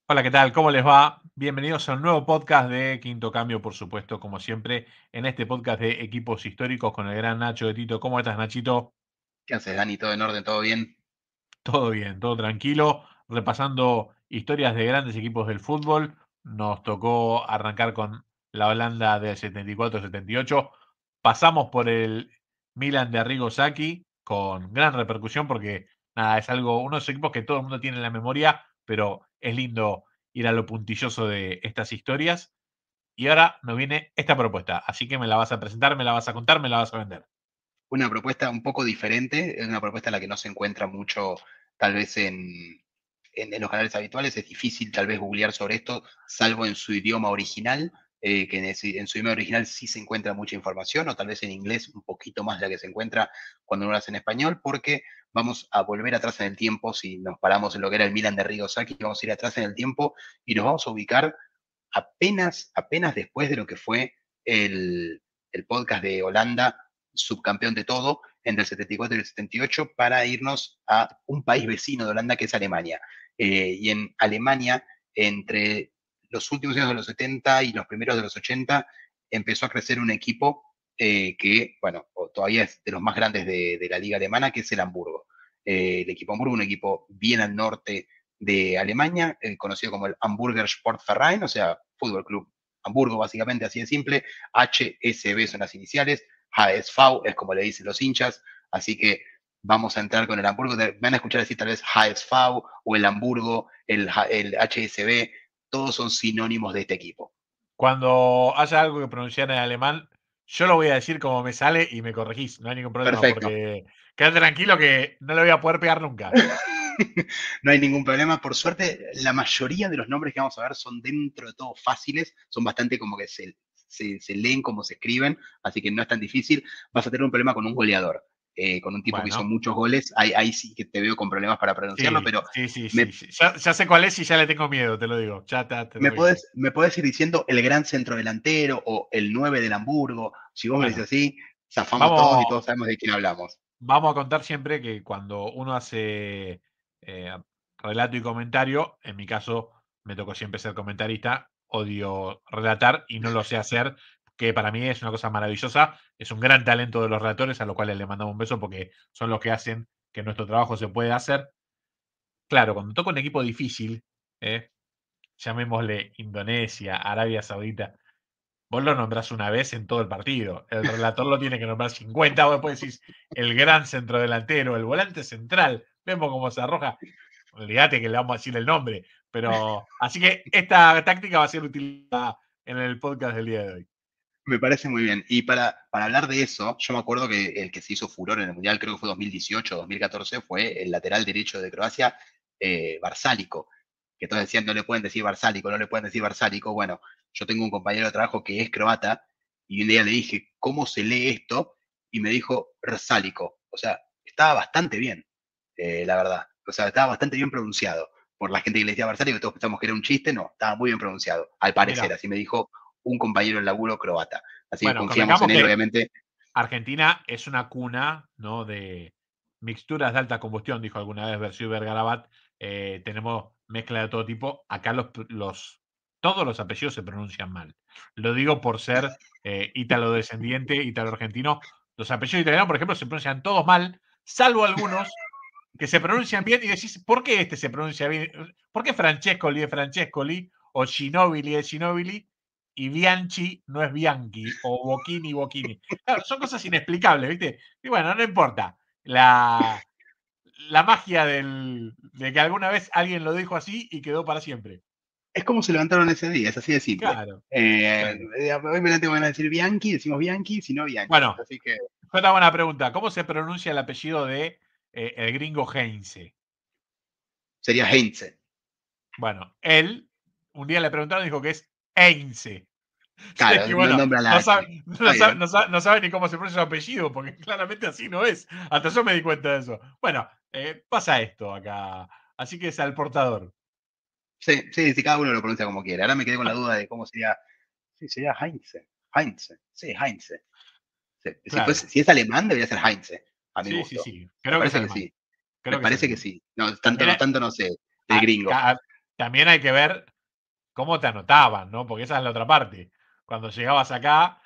Hola, ¿qué tal? ¿Cómo les va? Bienvenidos a un nuevo podcast de Quinto Cambio, por supuesto, como siempre, en este podcast de equipos históricos con el gran Nacho de Tito. ¿Cómo estás, Nachito? ¿Qué haces, Dani? ¿Todo en orden? ¿Todo bien? Todo bien, todo tranquilo, repasando historias de grandes equipos del fútbol. Nos tocó arrancar con la Holanda del 74-78. Pasamos por el Milan de Arrigo Sacchi con gran repercusión porque nada, es algo, uno de esos equipos que todo el mundo tiene en la memoria, pero es lindo ir a lo puntilloso de estas historias. Y ahora nos viene esta propuesta, así que me la vas a presentar, me la vas a contar, me la vas a vender. Una propuesta un poco diferente, es una propuesta en la que no se encuentra mucho, tal vez en los canales habituales. Es difícil tal vez googlear sobre esto, salvo en su idioma original, que en su idioma original sí se encuentra mucha información, o tal vez en inglés un poquito más de la que se encuentra cuando uno lo hace en español, porque vamos a volver atrás en el tiempo. Si nos paramos en lo que era el Milan de Arrigo Sacchi, vamos a ir atrás en el tiempo y nos vamos a ubicar apenas después de lo que fue el podcast de Holanda, subcampeón de todo, entre el 74 y el 78, para irnos a un país vecino de Holanda, que es Alemania. Y en Alemania, entre los últimos años de los 70 y los primeros de los 80, empezó a crecer un equipo que, bueno, todavía es de los más grandes de la liga alemana, que es el Hamburgo. El equipo Hamburgo, un equipo bien al norte de Alemania, conocido como el Hamburger Sportverein, o sea, Fútbol Club Hamburgo, básicamente, así de simple. HSB son las iniciales, HSV es como le dicen los hinchas, así que vamos a entrar con el Hamburgo. Van a escuchar decir tal vez HSV o el Hamburgo, el HSB, todos son sinónimos de este equipo. Cuando haya algo que pronunciar en alemán, yo lo voy a decir como me sale y me corregís, no hay ningún problema, Perfecto. porque quédate tranquilo que no le voy a poder pegar nunca. No hay ningún problema. Por suerte, la mayoría de los nombres que vamos a ver son dentro de todo fáciles, son bastante como que se leen como se escriben, así que no es tan difícil. Vas a tener un problema con un goleador, con un tipo que hizo Bueno, muchos goles. Ahí sí que te veo con problemas para pronunciarlo, sí, pero sí, sí, sí, me, sí. Ya sé cuál es y ya le tengo miedo, te lo digo. Ya te me, aviso. podés, me podés ir diciendo el gran centrodelantero o el 9 del Hamburgo. Si vos me lo dices Bueno, así, zafamos todos y vamos, todos sabemos de quién hablamos. vamos a contar siempre que cuando uno hace relato y comentario, en mi caso me tocó siempre ser comentarista, odio relatar y no lo sé hacer, que para mí es una cosa maravillosa, es un gran talento de los relatores, a los cuales le mandamos un beso porque son los que hacen que nuestro trabajo se pueda hacer. Claro, cuando toca un equipo difícil, ¿eh? Llamémosle Indonesia, Arabia Saudita, vos lo nombrás una vez en todo el partido. El relator lo tiene que nombrar 50. Vos después decís el gran centrodelantero, el volante central. Vemos cómo se arroja. Olvídate que le vamos a decir el nombre. Pero así que esta táctica va a ser utilizada en el podcast del día de hoy. Me parece muy bien. Y para hablar de eso, yo me acuerdo que el que se hizo furor en el Mundial, creo que fue 2018 2014, fue el lateral derecho de Croacia, Barsálico. Que todos decían, no le pueden decir Barsálico, no le pueden decir Barsálico. Bueno, yo tengo un compañero de trabajo que es croata y un día le dije, ¿cómo se lee esto? Y me dijo, Rsálico. O sea, estaba bastante bien, la verdad. O sea, estaba bastante bien pronunciado. Por la gente que le decía Barsálico, todos pensamos que era un chiste, no, estaba muy bien pronunciado, al parecer, Mira, así me dijo un compañero en laburo croata. Así que bueno, confiamos convengamos en él, que obviamente. Argentina es una cuna, ¿no?, de mixturas de alta combustión, dijo alguna vez Berciu Vergarabat. Tenemos mezcla de todo tipo. Acá todos los apellidos se pronuncian mal. Lo digo por ser ítalo descendiente, ítalo argentino. Los apellidos italianos, por ejemplo, se pronuncian todos mal, salvo algunos que se pronuncian bien y decís, ¿por qué este se pronuncia bien? ¿Por qué Francescoli es Francescoli o Ginóbili es Ginóbili y Bianchi no es Bianchi o Bocchini Bocchini? Claro, son cosas inexplicables, ¿viste? Y bueno, no importa. La magia de que alguna vez alguien lo dijo así y quedó para siempre. Es como se levantaron ese día, es así de simple. Claro, claro. Hoy me tengo ganas de decir Bianchi, decimos Bianchi, si no Bianchi. Bueno, Así que otra buena pregunta. ¿Cómo se pronuncia el apellido de el gringo Heinze? sería Heinze. Bueno, él, un día le preguntaron y dijo que es Heinze. Yo Claro, dije, no bueno, nombra la H. Está bien. no sabe ni cómo se pronuncia su apellido, porque claramente así no es. Hasta yo me di cuenta de eso. Bueno, pasa esto acá. Así que es al portador. Sí, sí, sí, cada uno lo pronuncia como quiere. Ahora me quedé con la duda de cómo sería. Sí, sería Heinze. Heinze. Sí, Heinze. Sí, Claro. si es alemán, debería ser Heinze, a mi Sí, sí, gusto. sí. Me Creo que es parece que alemán. sí. Me Creo que es parece que alemán. sí. No, También tanto no sé del a- gringo. también hay que ver cómo te anotaban, ¿no? Porque esa es la otra parte. Cuando llegabas acá,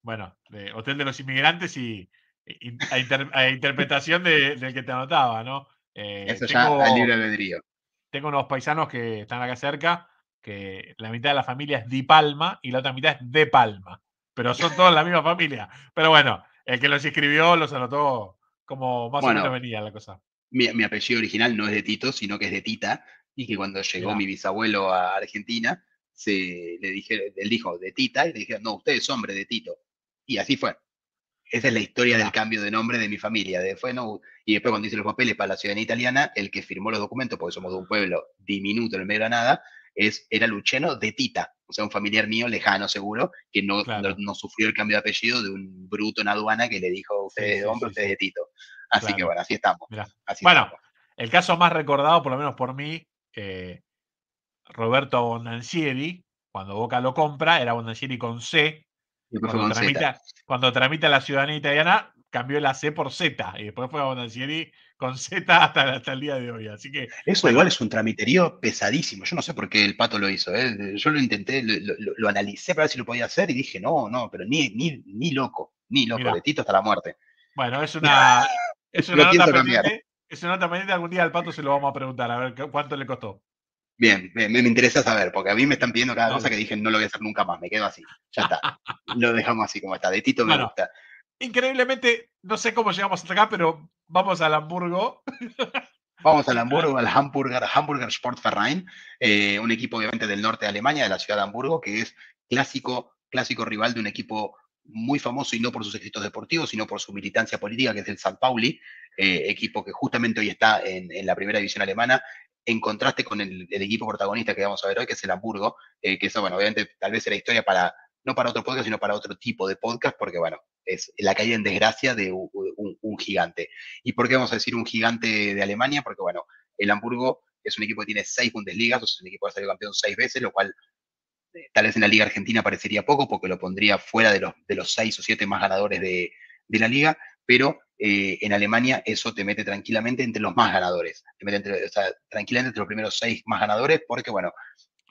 bueno, de Hotel de los Inmigrantes y a interpretación del que te anotaba, ¿no? Eso ya al Tengo, libre albedrío. tengo unos paisanos que están acá cerca, que la mitad de la familia es Di Palma y la otra mitad es de Palma, pero son todos la misma familia. Pero bueno, el que los escribió los anotó como más o menos Bueno, venía la cosa. mi apellido original no es de Tito, sino que es de Tita, y que cuando llegó Mirá, mi bisabuelo a Argentina, él dijo de Tita, y le dijeron, no, usted es hombre de Tito. Y así fue. Esa es la historia del mirá, cambio de nombre de mi familia. No, y después cuando hice los papeles para la ciudadanía italiana, el que firmó los documentos, porque somos de un pueblo diminuto en el medio de la nada, era Luciano de Tita, o sea, un familiar mío lejano seguro, que claro. no sufrió el cambio de apellido de un bruto en aduana que le dijo, usted Sí, es de sí, hombre, sí, usted es sí, de Tito. Así que claro. bueno, así estamos, Mirá. así Bueno, estamos. el caso más recordado, por lo menos por mí, Roberto Bondancieri, cuando Boca lo compra, era Bondancieri con C. Y después fue con Z. Cuando tramita la ciudadanía italiana, cambió la C por Z. Y después fue a Bondancieri con Z hasta el día de hoy. Así que, Eso igual bueno, es un tramiterío pesadísimo. Yo no sé por qué el pato lo hizo. Yo lo intenté, lo analicé para ver si lo podía hacer y dije, no, no, pero ni loco, de mira, Tito hasta la muerte. bueno, es una Lo nota pienso cambiar. pendiente. Es una nota pendiente. Algún día al pato se lo vamos a preguntar, a ver cuánto le costó. Bien, me interesa saber, porque a mí me están pidiendo cada cosa Dale. que dije, no lo voy a hacer nunca más, me quedo así. Ya está. Lo dejamos así como está. De Tito me Bueno, gusta. increíblemente, no sé cómo llegamos hasta acá, pero vamos al Hamburgo. Vamos al Hamburgo, al Hamburger Sportverein, un equipo obviamente del norte de Alemania, de la ciudad de Hamburgo, que es clásico rival de un equipo muy famoso y no por sus éxitos deportivos, sino por su militancia política, que es el St. Pauli, equipo que justamente hoy está en la primera división alemana, en contraste con el equipo protagonista que vamos a ver hoy, que es el Hamburgo, que eso, bueno, obviamente tal vez era historia para, no para otro podcast, sino para otro tipo de podcast, porque bueno, es la caída en desgracia de un gigante. ¿Y por qué vamos a decir un gigante de Alemania? Porque, bueno, el Hamburgo es un equipo que tiene 6 Bundesligas, o sea, es un equipo que ha salido campeón 6 veces, lo cual tal vez en la Liga Argentina parecería poco, porque lo pondría fuera de los 6 o 7 más ganadores de la liga, pero en Alemania eso te mete tranquilamente entre los más ganadores, te mete o sea, tranquilamente entre los primeros 6 más ganadores, porque, bueno,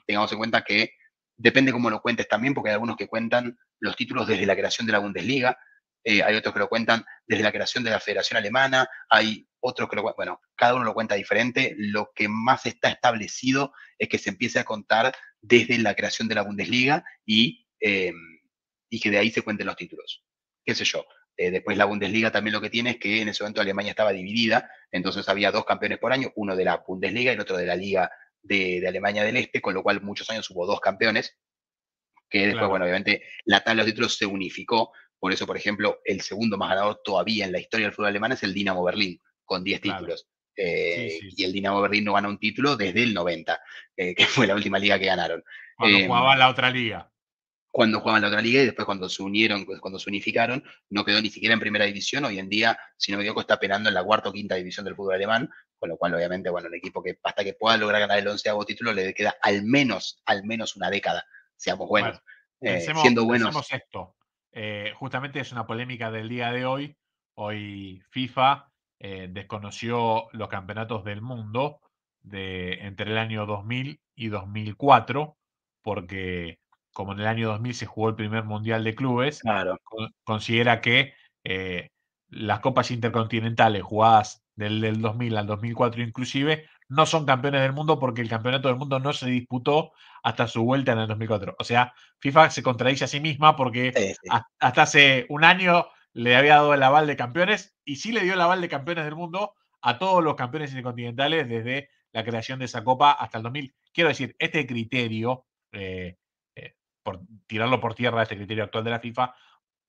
tengamos en cuenta que depende cómo lo cuentes también, porque hay algunos que cuentan los títulos desde la creación de la Bundesliga, hay otros que lo cuentan desde la creación de la Federación Alemana, hay otros que bueno, cada uno lo cuenta diferente. Lo que más está establecido es que se empiece a contar desde la creación de la Bundesliga y que de ahí se cuenten los títulos. ¿Qué sé yo? Después la Bundesliga también lo que tiene es que en ese momento Alemania estaba dividida, entonces había 2 campeones por año, uno de la Bundesliga y el otro de la Liga de Alemania del Este, con lo cual muchos años hubo 2 campeones, que después, Claro, bueno, obviamente la tabla de títulos se unificó, por eso, por ejemplo, el segundo más ganador todavía en la historia del fútbol alemán es el Dinamo Berlín, con 10 claro. títulos. Sí, sí, Y sí. el Dinamo Berlín no gana un título desde el 90, que fue la última liga que ganaron. Cuando Eh, jugaba en la otra liga. cuando jugaban la otra liga y después cuando se unieron, cuando se unificaron, no quedó ni siquiera en primera división. Hoy en día, si no me equivoco, está penando en la cuarta o quinta división del fútbol alemán, con lo cual, obviamente, bueno, el equipo que hasta que pueda lograr ganar el 11º título le queda al menos una década, seamos Bueno, buenos. pensemos, Siendo buenos, pensemos esto. Justamente es una polémica del día de hoy. Hoy FIFA desconoció los campeonatos del mundo entre el año 2000 y 2004, porque como en el año 2000 se jugó el primer Mundial de Clubes, claro, considera que eh, las copas intercontinentales jugadas del 2000 al 2004 inclusive, no son campeones del mundo porque el campeonato del mundo no se disputó hasta su vuelta en el 2004. O sea, FIFA se contradice a sí misma porque sí, sí, hasta hace un año le había dado el aval de campeones y sí le dio el aval de campeones del mundo a todos los campeones intercontinentales desde la creación de esa copa hasta el 2000. Quiero decir, este criterio, por tirarlo por tierra, este criterio actual de la FIFA,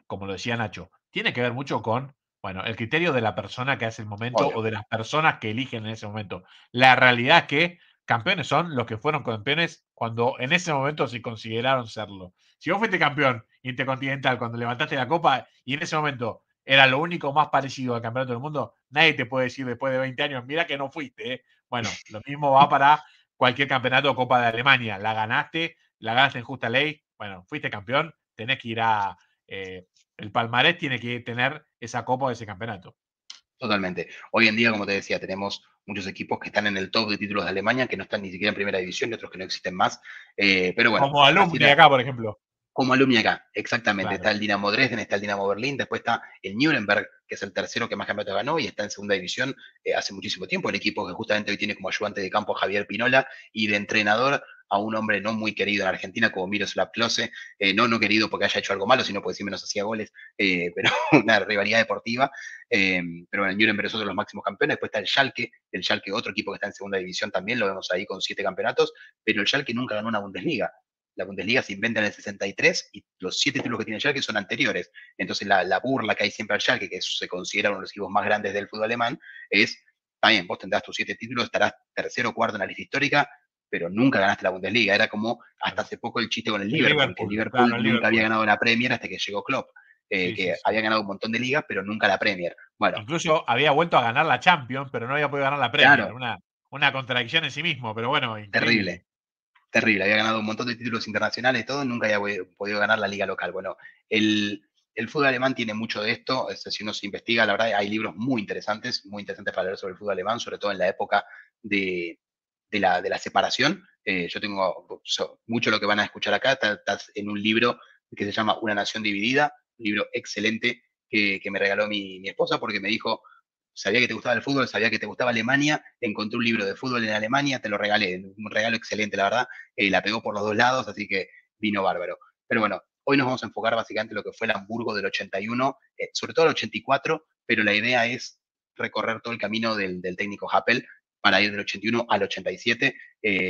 como lo decía Nacho, tiene que ver mucho con, bueno, el criterio de la persona que hace el momento obvio. o de las personas que eligen en ese momento. La realidad es que campeones son los que fueron campeones cuando en ese momento se consideraron serlo. Si vos fuiste campeón intercontinental cuando levantaste la copa y en ese momento era lo único más parecido al campeonato del mundo, nadie te puede decir después de 20 años, mira que no fuiste. Bueno, lo mismo va para cualquier campeonato o Copa de Alemania. La ganaste en justa ley, bueno, fuiste campeón, tenés que ir a, el palmarés tiene que tener esa copa o ese campeonato. Totalmente. Hoy en día, como te decía, tenemos muchos equipos que están en el top de títulos de Alemania, que no están ni siquiera en primera división y otros que no existen más. Pero bueno, Como así Alumni era. acá, por ejemplo. Como alumni acá, exactamente. Claro. Está el Dinamo Dresden, está el Dinamo Berlín, después está el Nuremberg, que es el tercero que más campeonatos ganó y está en segunda división hace muchísimo tiempo. El equipo que justamente hoy tiene como ayudante de campo a Javier Pinola y de entrenador a un hombre no muy querido en Argentina como Miroslav Klose, no querido porque haya hecho algo malo, sino porque sí menos hacía goles, pero una rivalidad deportiva. Pero bueno, el Nuremberg es otro de los máximos campeones. Después está el Schalke otro equipo que está en segunda división también, lo vemos ahí con 7 campeonatos, pero el Schalke nunca ganó una Bundesliga. La Bundesliga se inventa en el 63 y los 7 títulos que tiene Schalke son anteriores. Entonces la burla que hay siempre al Schalke, que se considera uno de los equipos más grandes del fútbol alemán, es, también vos tendrás tus 7 títulos, estarás tercero o cuarto en la lista histórica, pero nunca ganaste la Bundesliga. Era como hasta Claro. hace poco el chiste con el El Liverpool, que el Liverpool, claro, Liverpool el nunca había Liverpool. ganado la Premier hasta que llegó Klopp, Sí, sí, que sí. había ganado un montón de ligas, pero nunca la Premier. Bueno, Incluso había vuelto a ganar la Champions, pero no había podido ganar la Premier. claro, Una contradicción en sí mismo, pero bueno, increíble. terrible. Terrible, había ganado un montón de títulos internacionales y todo, nunca había podido ganar la liga local. Bueno, el fútbol alemán tiene mucho de esto, si uno se investiga, la verdad hay libros muy interesantes para leer sobre el fútbol alemán, sobre todo en la época de, de la separación. Yo tengo mucho lo que van a escuchar acá, estás en un libro que se llama Una nación dividida, un libro excelente que me regaló mi esposa porque me dijo, sabía que te gustaba el fútbol, sabía que te gustaba Alemania, encontré un libro de fútbol en Alemania, te lo regalé, un regalo excelente, la verdad, la pegó por los dos lados, así que vino bárbaro. Pero bueno, hoy nos vamos a enfocar básicamente en lo que fue el Hamburgo del 81, sobre todo el 84, pero la idea es recorrer todo el camino del técnico Happel para ir del 81 al 87.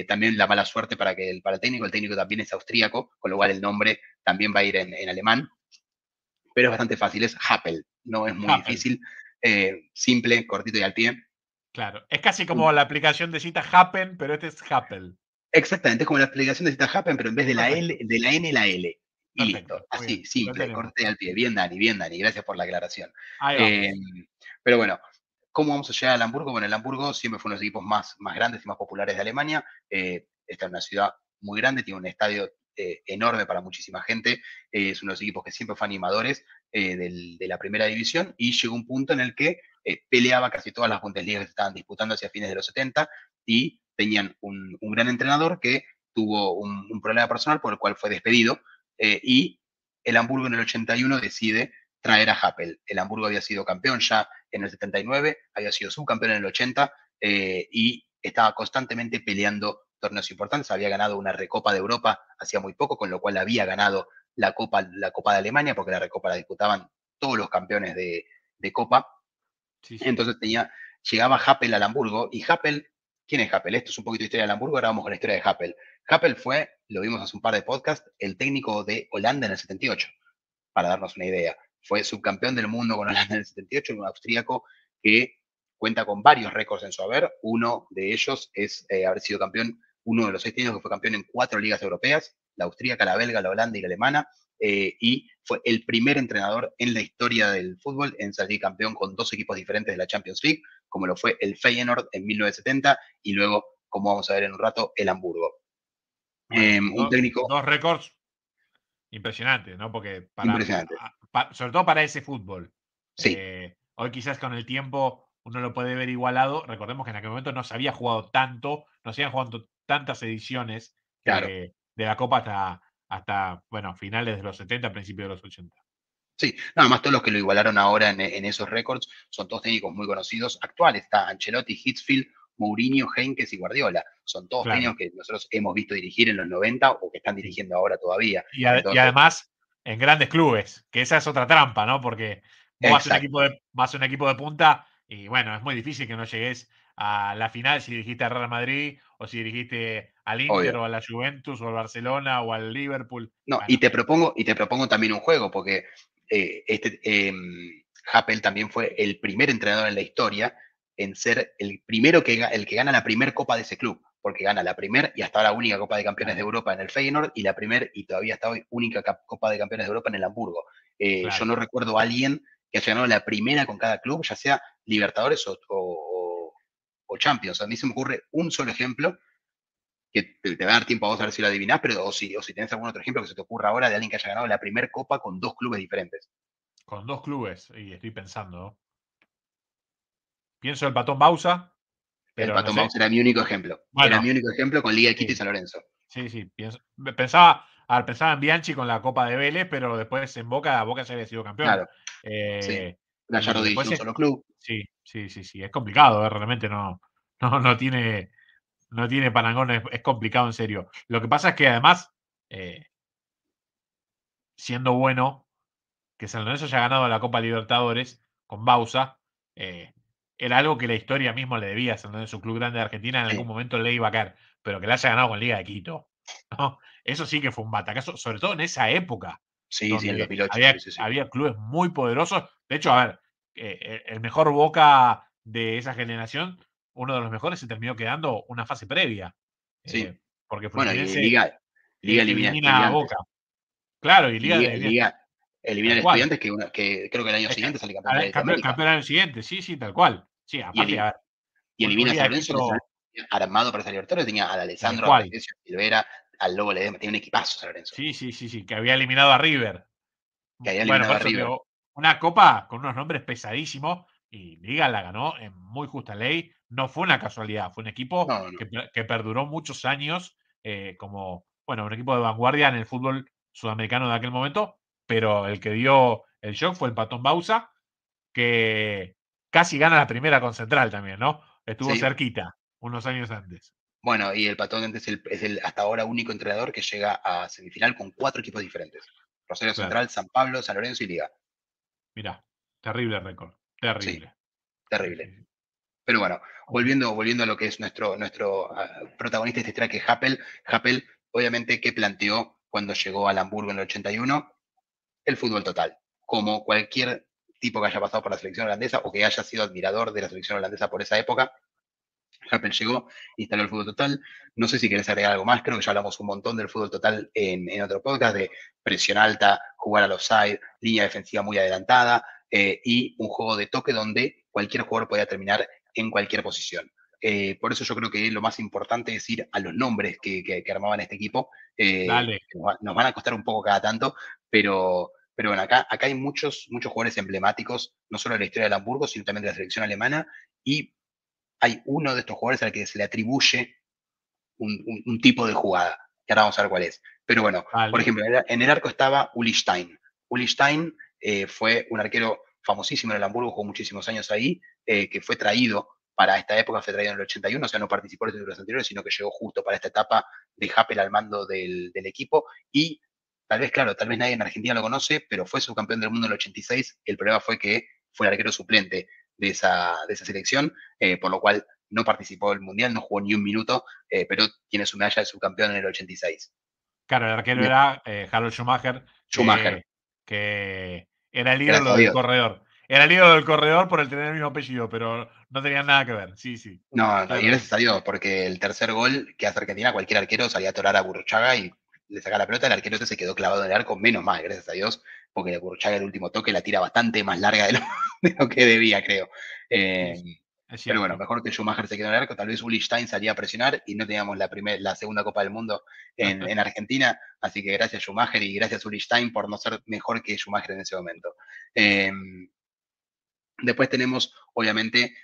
También la mala suerte para el técnico también es austríaco, con lo cual el nombre también va a ir en alemán, pero es bastante fácil, es Happel, no es muy Happel, difícil, simple, cortito y al pie. claro. Es casi como la aplicación de cita Happen, pero este es Happel. Exactamente, es como la explicación de Cita Happen, pero en vez de la L, Perfecto, de la N, la L. Y listo. perfecto. Muy Así, bien, lo simple, tenemos. corte y al pie. Bien, Dani, gracias por la aclaración. Ahí Eh, vamos. pero bueno, ¿cómo vamos a llegar al Hamburgo? Bueno, el Hamburgo siempre fue uno de los equipos más grandes y más populares de Alemania. Está en una ciudad muy grande, tiene un estadio enorme para muchísima gente. Es uno de los equipos que siempre fue animadores de la primera división y llegó un punto en el que peleaba casi todas las Bundesligas que se estaban disputando hacia fines de los 70 y tenían un gran entrenador que tuvo un problema personal por el cual fue despedido y el Hamburgo en el 81 decide traer a Happel. El Hamburgo había sido campeón ya en el 79, había sido subcampeón en el 80 y estaba constantemente peleando torneos importantes. Había ganado una Recopa de Europa hacía muy poco, con lo cual había ganado la Copa de Alemania, porque la Recopa la disputaban todos los campeones de Copa. Sí, sí. Entonces llegaba Happel al Hamburgo y Happel, ¿quién es Happel? Esto es un poquito de historia del Hamburgo, ahora vamos con la historia de Happel. Happel fue, lo vimos hace un par de podcasts, el técnico de Holanda en el 78, para darnos una idea. Fue subcampeón del mundo con Holanda en el 78, un austríaco que cuenta con varios récords en su haber. Uno de ellos es haber sido campeón, uno de los 6 técnicos que fue campeón en 4 ligas europeas, la austríaca, la belga, la holanda y la alemana, y fue el primer entrenador en la historia del fútbol en salir campeón con 2 equipos diferentes de la Champions League, como lo fue el Feyenoord en 1970 y luego, como vamos a ver en un rato, el Hamburgo. Bueno, Un técnico dos récords impresionantes, ¿no? Porque impresionante. sobre todo para ese fútbol. Sí, Hoy quizás con el tiempo uno lo puede ver igualado. Recordemos que en aquel momento no se había jugado tanto, no se habían jugado tantas ediciones claro. de la Copa hasta, bueno, finales de los 70, principios de los 80. Sí, nada más todos los que lo igualaron ahora en esos récords son todos técnicos muy conocidos actuales. Está Ancelotti, Hitzfeld, Mourinho, Heynckes y Guardiola. Son todos técnicos Claro, que nosotros hemos visto dirigir en los 90 o que están sí. dirigiendo ahora todavía. Y Entonces, además en grandes clubes, que esa es otra trampa, ¿no? Porque vos exacto. vas a un equipo de punta y bueno, es muy difícil que no llegues a la final si dirigiste al Real Madrid o si dirigiste al Inter Obvio. o a la Juventus o al Barcelona o al Liverpool. No, y Bueno, te propongo también un juego, porque Happel también fue el primer entrenador en la historia en ser el primero el que gana la primer copa de ese club, porque gana la primer y hasta ahora única Copa de Campeones de claro, Europa en el Feyenoord y la primer y todavía hasta hoy única Copa de Campeones de Europa en el Hamburgo. Yo claro. no recuerdo a alguien que haya ganado la primera con cada club, ya sea Libertadores o Champions. A mí se me ocurre un solo ejemplo que te va a dar tiempo a vos a ver si lo adivinás, pero o si tenés algún otro ejemplo que se te ocurra ahora de alguien que haya ganado la primera copa con 2 clubes diferentes. Con dos clubes, y estoy pensando, ¿no? Pienso el Patón Bausa. El pero no Pato sé. Maus era mi único ejemplo. Era mi Bueno, único ejemplo con Liga de Quito y sí, San Lorenzo. sí, sí, pensaba, a ver, pensaba en Bianchi con la Copa de Vélez, pero después en Boca ya había sido campeón. Claro, sí. Y Gallardo después dirigió un es, solo club. sí, sí, sí, sí, es complicado, realmente no tiene, no tiene parangón, es complicado en serio. Lo que pasa es que además, eh, siendo bueno, que San Lorenzo haya ganado la Copa Libertadores con Bausa, eh, era algo que la historia mismo le debía a San Lorenzo, un club grande de Argentina, en algún Sí, momento le iba a caer, pero que la haya ganado con Liga de Quito, ¿no? Eso sí que fue un batacazo, sobre todo en esa época, sí, sí, en el donde 2008, sí, había, sí, sí. había clubes muy poderosos. De hecho, a ver, el mejor Boca de esa generación, uno de los mejores, se terminó quedando una fase previa, Sí. eh, porque Bueno, y Fluminense Liga elimina a elimina a Estudiantes. Boca. Claro, y Y Liga Liga, elimina, Liga elimina tal a cual. Estudiantes, que creo que el año Es que siguiente sale campeón de campeón América. campeón al año siguiente, sí, sí, tal cual. Sí, Y, aparte, a eli- ver, y un elimina a Liga San de Lorenzo, que San Quito, Lorenzo tenía armado para esa Libertadores. Tenía al tal Alessandro, a cual. Repecio, a Silvera, al Lobo Ledesma. Tenía un equipazo San Lorenzo. Sí, sí, sí, sí, que había eliminado a River. Que había Bueno, eliminado por a eso te River. digo, una copa con unos nombres pesadísimos y Liga la ganó en muy justa ley. No fue una casualidad, fue un equipo No, no. que perduró muchos años como, bueno, un equipo de vanguardia en el fútbol sudamericano de aquel momento, pero el que dio el shock fue el Patón Bausa, que casi gana la primera con Central también, ¿no? Estuvo Sí. cerquita unos años antes. Bueno, y el Patón es el hasta ahora único entrenador que llega a semifinal con 4 equipos diferentes. Rosario Claro, Central, San Pablo, San Lorenzo y Liga. mirá, terrible récord, Sí, terrible. Sí, terrible. sí, sí. Pero bueno, Así, volviendo a lo que es nuestro protagonista de esta historia, que es Happel. Happel, obviamente, que planteó cuando llegó al Hamburgo en el 81 el fútbol total. Como cualquier tipo que haya pasado por la selección holandesa o que haya sido admirador de la selección holandesa por esa época, Happel llegó, instaló el fútbol total. No sé si querés agregar algo más, creo que ya hablamos un montón del fútbol total en otro podcast, de presión alta, jugar al offside, línea defensiva muy adelantada y un juego de toque donde cualquier jugador podía terminar en cualquier posición. Por eso yo creo que lo más importante es ir a los nombres que armaban este equipo. dale, Nos van a costar un poco cada tanto, pero bueno, acá hay muchos jugadores emblemáticos, no solo de la historia del Hamburgo, sino también de la selección alemana. Y hay uno de estos jugadores al que se le atribuye un tipo de jugada, que ahora vamos a ver cuál es. Pero bueno, por dale. ejemplo, en el arco estaba Uli Stein. Uli Stein fue un arquero famosísimo en el Hamburgo, jugó muchísimos años ahí, que fue traído para esta época, fue traído en el 81, o sea, no participó en los títulos anteriores, sino que llegó justo para esta etapa de Happel al mando del equipo. Y tal vez, claro, tal vez nadie en Argentina lo conoce, pero fue subcampeón del mundo en el 86. El problema fue que fue el arquero suplente de esa selección, por lo cual no participó del Mundial, no jugó ni un minuto, pero tiene su medalla de subcampeón en el 86. Claro, el arquero De era Harold Schumacher, Schumacher, que era el gracias ídolo a del Dios. corredor. Era el ídolo del corredor por el tener el mismo apellido, pero no tenían nada que ver. Sí, sí. No, no, y Claro, gracias a Dios, porque el tercer gol que hace Argentina, cualquier arquero salía a torar a Burruchaga y le sacaba la pelota, el arquero ese se quedó clavado en el arco, menos mal, gracias a Dios, porque Burruchaga el último toque la tira bastante más larga de lo que debía, creo. sí, Eh, sí, es pero bueno, cierto. mejor que Schumacher se quedó en el arco, tal vez Uli Stein salía a presionar y no teníamos la segunda Copa del Mundo en Argentina, así que gracias Schumacher y gracias Uli Stein por no ser mejor que Schumacher en ese momento. Eh, Después tenemos, obviamente,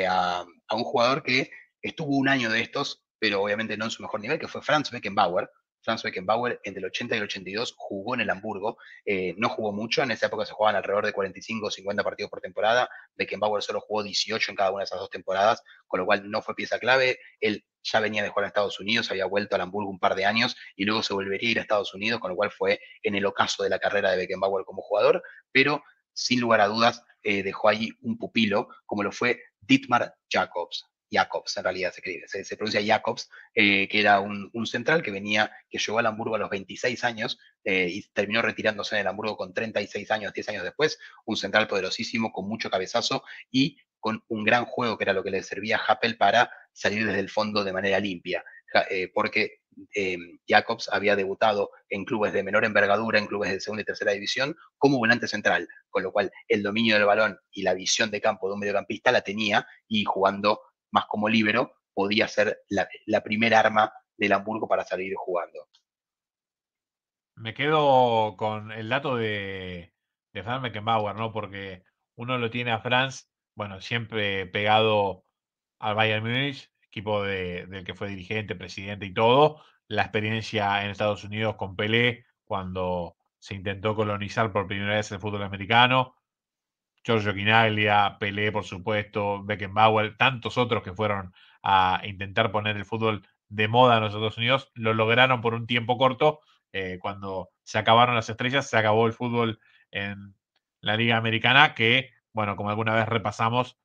a un jugador que estuvo un año de estos, pero obviamente no en su mejor nivel, que fue Franz Beckenbauer. Franz Beckenbauer, entre el 80 y el 82, jugó en el Hamburgo. No jugó mucho, en esa época se jugaban alrededor de 45 o 50 partidos por temporada. Beckenbauer solo jugó 18 en cada una de esas dos temporadas, con lo cual no fue pieza clave. Él ya venía de jugar en Estados Unidos, había vuelto al Hamburgo un par de años y luego se volvería a ir a Estados Unidos, con lo cual fue en el ocaso de la carrera de Beckenbauer como jugador, pero sin lugar a dudas dejó ahí un pupilo, como lo fue Dietmar Jacobs. Jacobs, en realidad se pronuncia Jacobs, que era un central que llegó al Hamburgo a los 26 años y terminó retirándose en el Hamburgo con 36 años, 10 años después. Un central poderosísimo, con mucho cabezazo y con un gran juego, que era lo que le servía a Happel para salir desde el fondo de manera limpia. Porque Jacobs había debutado en clubes de menor envergadura, en clubes de segunda y tercera división, como volante central, con lo cual el dominio del balón y la visión de campo de un mediocampista la tenía, y jugando más como líbero podía ser la primera arma del Hamburgo para salir jugando. Me quedo con el dato de Franz Beckenbauer, ¿no? Porque uno lo tiene a Franz, bueno, siempre pegado al Bayern Múnich, equipo del que fue dirigente, presidente y todo, la experiencia en Estados Unidos con Pelé, cuando se intentó colonizar por primera vez el fútbol americano, Giorgio Chinaglia, Pelé, por supuesto, Beckenbauer, tantos otros que fueron a intentar poner el fútbol de moda en los Estados Unidos, lo lograron por un tiempo corto. Cuando se acabaron las estrellas, se acabó el fútbol en la Liga Americana, que, bueno, como alguna vez repasamos,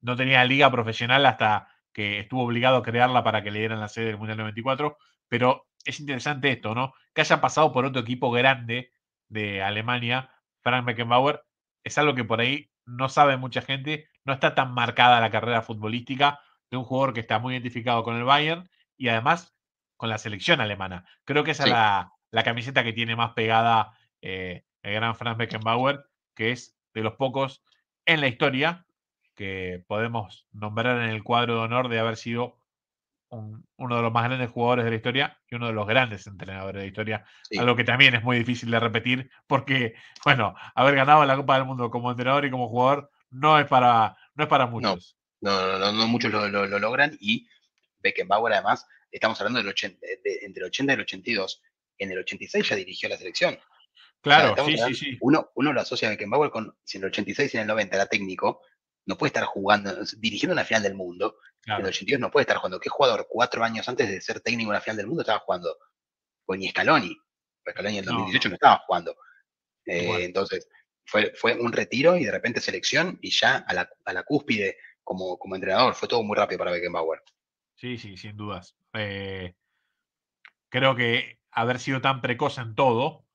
no tenía liga profesional hasta que estuvo obligado a crearla para que le dieran la sede del Mundial 94. Pero es interesante esto, ¿no? Que haya pasado por otro equipo grande de Alemania, Frank Beckenbauer, es algo que por ahí no sabe mucha gente, no está tan marcada la carrera futbolística de un jugador que está muy identificado con el Bayern y además con la selección alemana. Creo que esa es Sí, la camiseta que tiene más pegada el gran Franz Beckenbauer, que es de los pocos en la historia que podemos nombrar en el cuadro de honor de haber sido uno de los más grandes jugadores de la historia y uno de los grandes entrenadores de la historia, sí. algo que también es muy difícil de repetir porque, bueno, haber ganado la Copa del Mundo como entrenador y como jugador no es para No, muchos. no muchos lo logran y Beckenbauer además, estamos hablando entre el 80 y el 82. En el 86 ya dirigió la selección. O sea, Claro, estamos sí, sí, hablando, sí, uno lo asocia a Beckenbauer con, si en el 86 y en el 90 era técnico, no puede estar jugando, dirigiendo una final del mundo. En el claro. 82 no puede estar jugando. ¿Qué jugador 4 años antes de ser técnico en una final del mundo estaba jugando? Con Scaloni. Scaloni en el No, 2018 no, no estaba jugando. igual. Entonces, fue un retiro y de repente selección y ya a la cúspide como entrenador. Fue todo muy rápido para Beckenbauer. Sí, sí, sin dudas. Creo que haber sido tan precoz en todo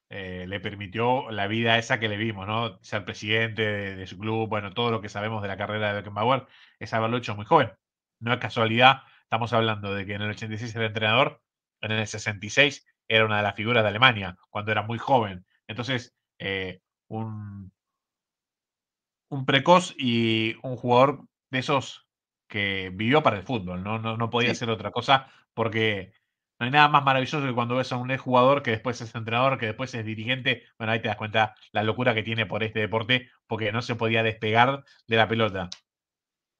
le permitió la vida esa que le vimos, ¿no? Ser presidente de su club, bueno, todo lo que sabemos de la carrera de Beckenbauer es haberlo hecho muy joven. No es casualidad, estamos hablando de que en el 86 era entrenador, en el 66 era una de las figuras de Alemania, cuando era muy joven. Entonces, un, un precoz y un jugador de esos que vivió para el fútbol, ¿no? No podía Sí. ser otra cosa porque no hay nada más maravilloso que cuando ves a un exjugador que después es entrenador, que después es dirigente. Bueno, ahí te das cuenta la locura que tiene por este deporte porque no se podía despegar de la pelota.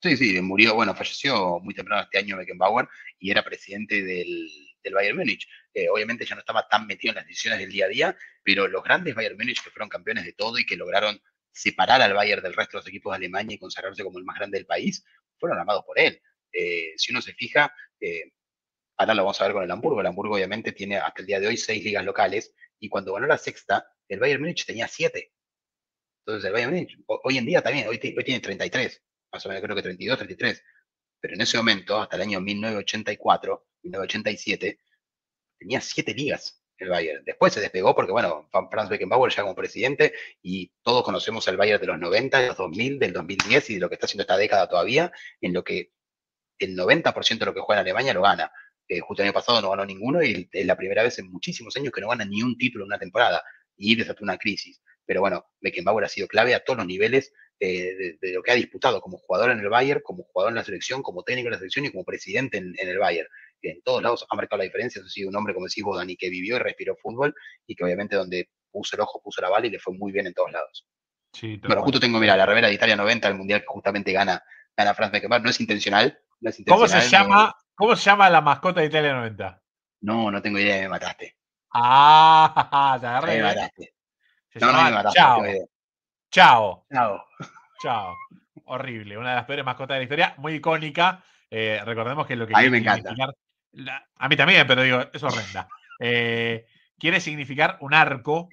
Sí, sí, murió, bueno, falleció muy temprano este año Beckenbauer y era presidente del Bayern Múnich. Obviamente ya no estaba tan metido en las decisiones del día a día, pero los grandes Bayern Múnich que fueron campeones de todo y que lograron separar al Bayern del resto de los equipos de Alemania y consagrarse como el más grande del país, fueron amados por él. Si uno se fija, ahora lo vamos a ver con el Hamburgo obviamente tiene hasta el día de hoy 6 ligas locales y cuando ganó la sexta, el Bayern Múnich tenía 7. Entonces el Bayern Múnich hoy en día también, hoy tiene 33, más o menos creo que 32, 33. Pero en ese momento, hasta el año 1984, 1987, tenía 7 ligas el Bayern. Después se despegó porque, bueno, Franz Beckenbauer ya como presidente y todos conocemos el Bayern de los 90, de los 2000, del 2010 y de lo que está haciendo esta década todavía, en lo que el 90% de lo que juega en Alemania lo gana. Justo el año pasado no ganó ninguno y es la primera vez en muchísimos años que no gana ni un título en una temporada y desató una crisis. Pero bueno, Beckenbauer ha sido clave a todos los niveles de lo que ha disputado como jugador en el Bayern, como jugador en la selección, como técnico en la selección y como presidente en el Bayern. Que en todos lados ha marcado la diferencia. Ha sido un hombre, como decís vos, Dani, que vivió y respiró fútbol y que obviamente donde puso el ojo, puso la bala y le fue muy bien en todos lados. Sí, tal Bueno, cual. justo tengo, mira, la remera de Italia 90, el mundial que justamente gana Franz Beckenbauer. No es intencional, no es ¿Cómo se intencional, no, llama, cómo se llama la mascota de Italia 90? no tengo idea, me mataste. Ah, te Ahí me agarré, ¿eh? mataste. Se No, ahí me llamaba mataste, no tengo Chao. idea. Chao. Chao. Chao. Horrible. Una de las peores mascotas de la historia. Muy icónica. Recordemos que lo que A mí me quiere encanta. significar. A mí también, pero digo, es horrenda. Quiere significar un arco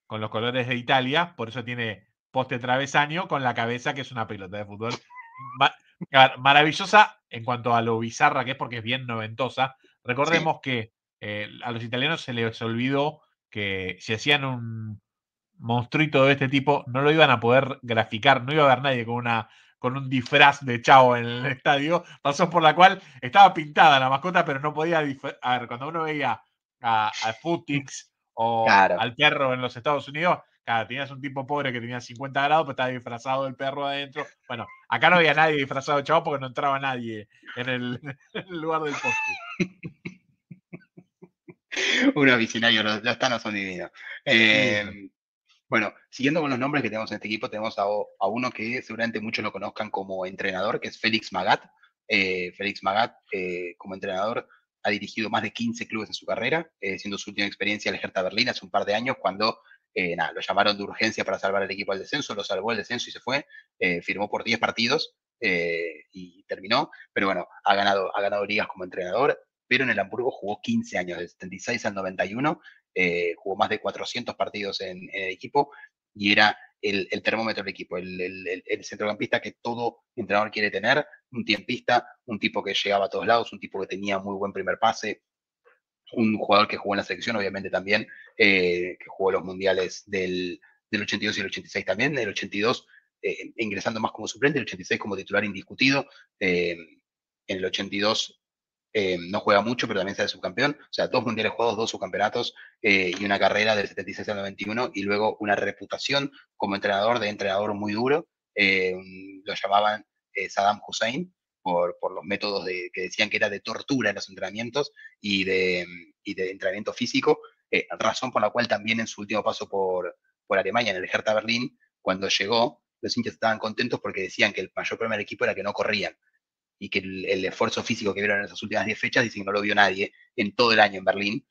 con los colores de Italia. Por eso tiene poste travesaño con la cabeza, que es una pelota de fútbol. A ver, maravillosa en cuanto a lo bizarra que es, porque es bien noventosa. Sí, Recordemos que a los italianos se les olvidó que si hacían un monstruito de este tipo, no lo iban a poder graficar, no iba a haber nadie con un disfraz de Chavo en el estadio, razón por la cual estaba pintada la mascota, pero no podía. A ver, cuando uno veía a Footix o claro. al perro en los Estados Unidos, claro, tenías un tipo pobre que tenía 50 grados, pero estaba disfrazado del perro adentro. Bueno, acá no había nadie disfrazado de Chavo porque no entraba nadie en el, en el lugar del poste. Unos visionarios, los Thanos son divinos. Sí, Bueno, siguiendo con los nombres que tenemos en este equipo, tenemos a uno que seguramente muchos lo conozcan como entrenador, que es Félix Magath. Félix Magath, como entrenador, ha dirigido más de 15 clubes en su carrera, siendo su última experiencia el Hertha Berlín hace un par de años, cuando lo llamaron de urgencia para salvar el equipo del descenso, lo salvó el descenso y se fue, firmó por 10 partidos y terminó, pero bueno, ha ganado ligas como entrenador, pero en el Hamburgo jugó 15 años, del 76 al 91, jugó más de 400 partidos en el equipo y era el termómetro del equipo, el centrocampista que todo entrenador quiere tener, un tiempista, un tipo que llegaba a todos lados, un tipo que tenía muy buen primer pase, un jugador que jugó en la selección, obviamente también, que jugó los mundiales del 82 y el 86 también, del 82 ingresando más como suplente, el 86 como titular indiscutido, en el 82 no juega mucho, pero también sale subcampeón. O sea, 2 mundiales jugados, 2 subcampeonatos y una carrera del 76 al 91 y luego una reputación como entrenador, de entrenador muy duro. Lo llamaban Saddam Hussein por los métodos que decían que era de tortura en los entrenamientos y de entrenamiento físico, razón por la cual también en su último paso por Alemania, en el Hertha Berlín, cuando llegó, los hinchas estaban contentos porque decían que el mayor problema del equipo era que no corrían y que el esfuerzo físico que vieron en esas últimas 10 fechas dicen que no lo vio nadie en todo el año en Berlín.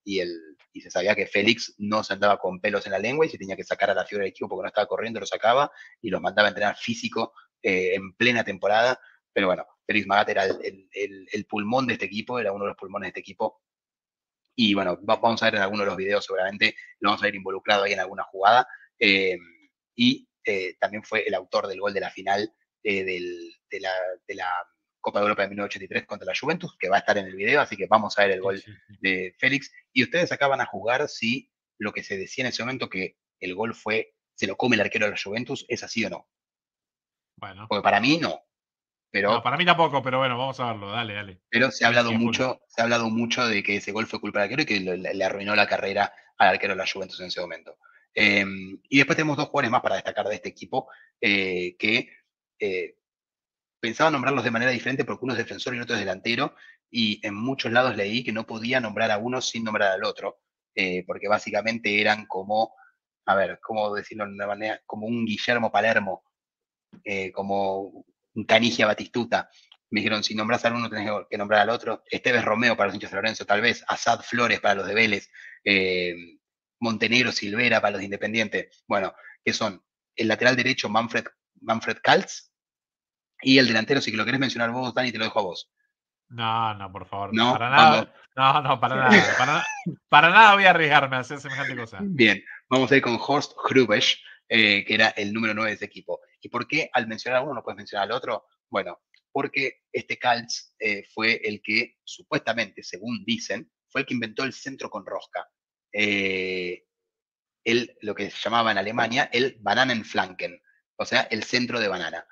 Y se sabía que Félix no se andaba con pelos en la lengua y se tenía que sacar a la figura del equipo porque no estaba corriendo, lo sacaba y los mandaba a entrenar físico en plena temporada. Pero bueno, Félix Magath era el pulmón de este equipo, era uno de los pulmones de este equipo. Y bueno, vamos a ver en algunos de los videos, seguramente lo vamos a ver involucrado ahí en alguna jugada. También fue el autor del gol de la final de la Copa de Europa de 1983 contra la Juventus, que va a estar en el video, así que vamos a ver el Sí, gol sí, sí. de Félix. Y ustedes acá van a jugar si lo que se decía en ese momento, que el gol se lo come el arquero de la Juventus, es así o no. Bueno. Porque para mí no, No, pero para mí tampoco, pero bueno, vamos a verlo. Dale, dale. pero Sí, sí, a full. se ha hablado mucho de que ese gol fue culpa del arquero y que le arruinó la carrera al arquero de la Juventus en ese momento. Y después tenemos 2 jugadores más para destacar de este equipo que pensaba nombrarlos de manera diferente porque uno es defensor y el otro es delantero, y en muchos lados leí que no podía nombrar a uno sin nombrar al otro, porque básicamente eran como, a ver, ¿cómo decirlo de una manera? Como un Guillermo Palermo, como un Canigia Batistuta. Me dijeron, si nombras a uno, tenés que nombrar al otro. Esteves Romeo para los hinchas de Lorenzo, tal vez. Asad Flores para los de Vélez. Eh, Montenegro Silvera para los de Independiente. Bueno, que son el lateral derecho Manfred Kaltz y el delantero, si lo querés mencionar vos, Dani, te lo dejo a vos. No, no, por favor. No, Para vamos. nada. No, no, para nada. Para nada voy a arriesgarme a hacer semejante cosa. Bien, vamos a ir con Horst Hrubesch, que era el número 9 de ese equipo. ¿Y por qué al mencionar a uno no puedes mencionar al otro? Bueno, porque este Kaltz fue el que, supuestamente, según dicen, fue el que inventó el centro con rosca. Lo que se llamaba en Alemania el Bananenflanken, o sea, el centro de banana.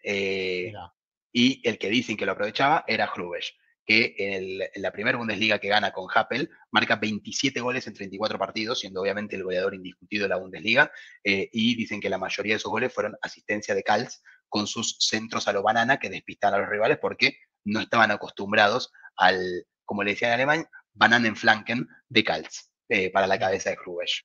Eh, Mira. y el que dicen que lo aprovechaba era Hrubesch, que en la primera Bundesliga que gana con Happel marca 27 goles en 34 partidos, siendo obviamente el goleador indiscutido de la Bundesliga, y dicen que la mayoría de esos goles fueron asistencia de Kals con sus centros a lo banana que despistan a los rivales porque no estaban acostumbrados al, como le decía en alemán, Bananenflanken de Kals, para la Bien. cabeza de Hrubesch.